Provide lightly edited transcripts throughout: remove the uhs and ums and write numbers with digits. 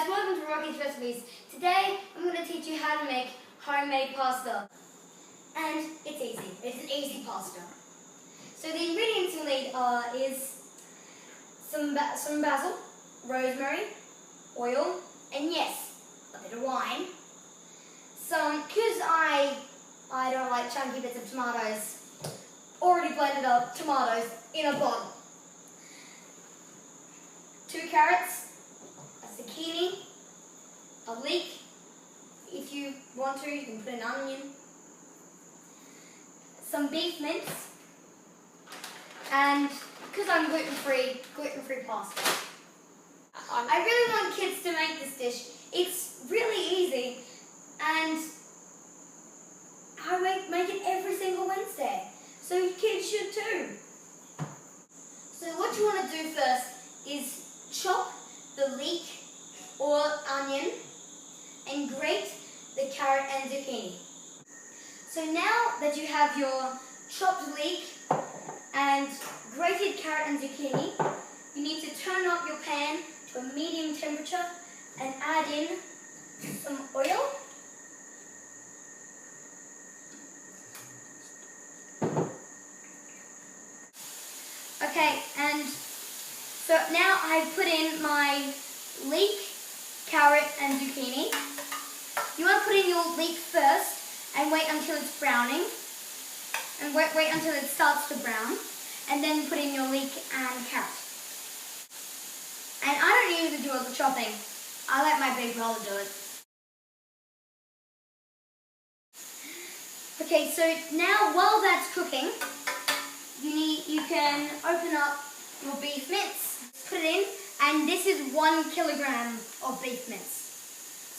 guys, welcome to Rocky's Recipes. Today I'm going to teach you how to make homemade pasta. And it's easy. It's an easy pasta. So the ingredients you'll need is some basil, rosemary, oil, and yes, a bit of wine. Because I don't like chunky bits of tomatoes, already blended up tomatoes in a bottle. 2 carrots, a zucchini, a leek. If you want to, you can put an onion. Some beef mince. And because I'm gluten-free pasta. I really want kids to make this dish. It's really easy and I make it every single Wednesday. So kids should too. So what you want to do first is chop the leek or onion and grate the carrot and zucchini. So now that you have your chopped leek and grated carrot and zucchini, you need to turn up your pan to a medium temperature and add in some oil. Okay, and so now I've put in my leek, carrot and zucchini. You want to put in your leek first and wait until it's browning. And wait until it starts to brown. And then put in your leek and carrot. And I don't usually do all the chopping. I let my big brother do it. Okay, so now while that's cooking, you can open up your beef mince, put it in, and this is 1 kilogram of beef mince.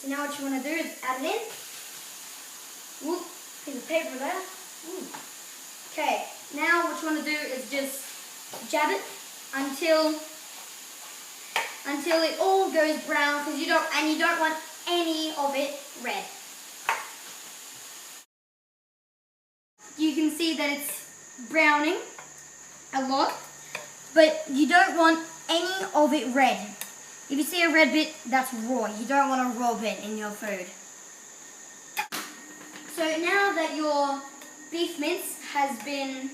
So now what you want to do is add it in. Whoop, piece of paper there. Ooh. Okay, now what you want to do is just jab it until it all goes brown, because you don't want any of it red. You can see that it's browning a lot, but you don't want any of it red. If you see a red bit, that's raw. You don't want a raw bit in your food. So now that your beef mince has been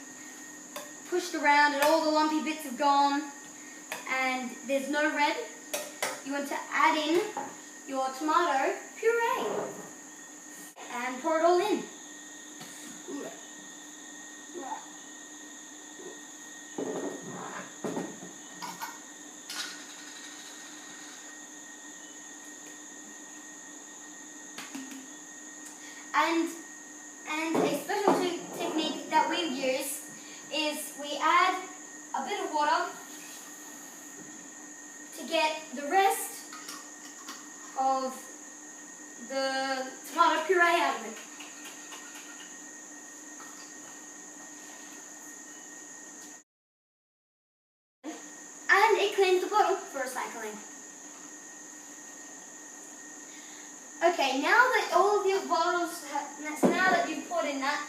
pushed around and all the lumpy bits have gone and there's no red, you want to add in your tomato puree and pour it all in. And a special technique that we use is we add a bit of water to get the rest of the tomato puree out of it. And it cleans the bottle for recycling. Okay, now that all of your bottles, now that you've poured in that,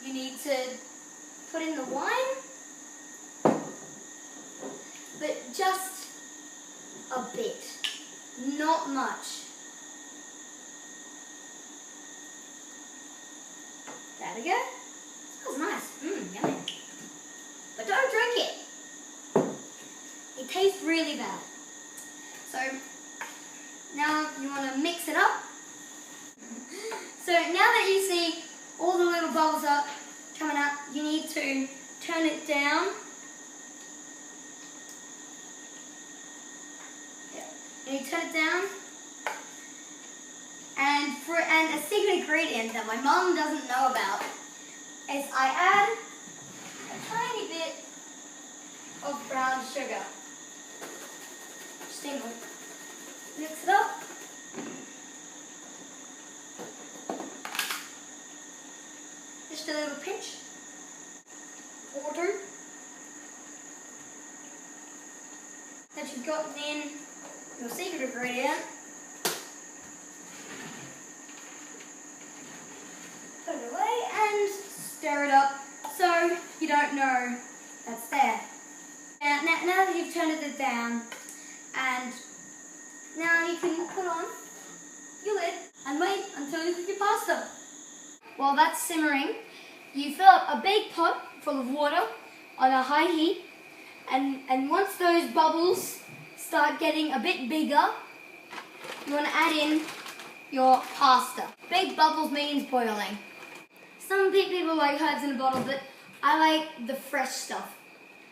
you need to put in the wine, but just a bit, not much. There we go. Smells nice. Yummy. But don't drink it. It tastes really bad. So now you want to mix it up. So now that you see all the little bubbles up coming out, you need to turn it down. You turn it down. And a secret ingredient that my mom doesn't know about is I add a tiny bit of brown sugar. Just mix it up. Just a little pinch. Water. That you've gotten in your secret ingredient. Put it away and stir it up so you don't know that's there. Now that you've turned it down, and now you you can put on your lid and wait until you cook your pasta. While that's simmering, you fill up a big pot full of water on a high heat, and once those bubbles start getting a bit bigger, you want to add in your pasta. Big bubbles means boiling. Some people like herbs in a bottle, but I like the fresh stuff.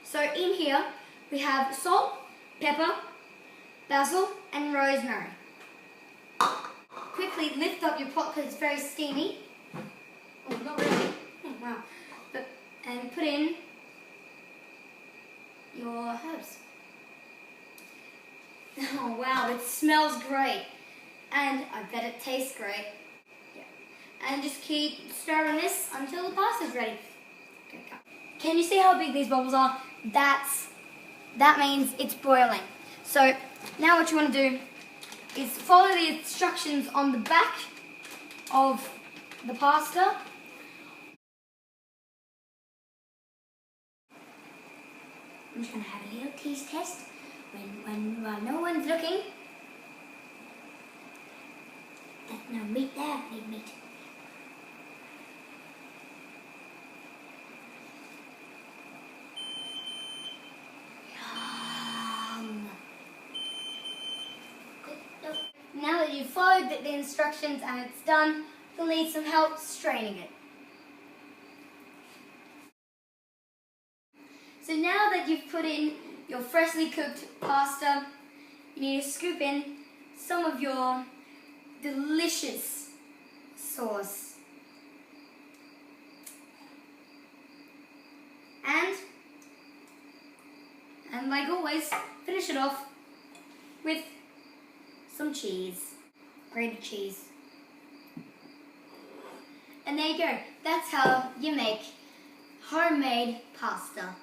So in here we have salt, pepper, basil and rosemary. Quickly lift up your pot because it's very steamy. Oh, not really. Oh, wow. And put in your herbs. Oh wow, it smells great. And I bet it tastes great. Yeah. And just keep stirring this until the pasta's ready. Okay, go. Can you see how big these bubbles are? That means it's boiling. So now what you want to do is follow the instructions on the back of the pasta. I'm just going to have a little taste test when no one's looking. There's no meat there, need meat. Yum. Now that you've followed the instructions and it's done, you'll need some help straining it. So now that you've put in your freshly cooked pasta, you need to scoop in some of your delicious sauce. And like always, finish it off with some cheese, grated cheese. And there you go. That's how you make homemade pasta.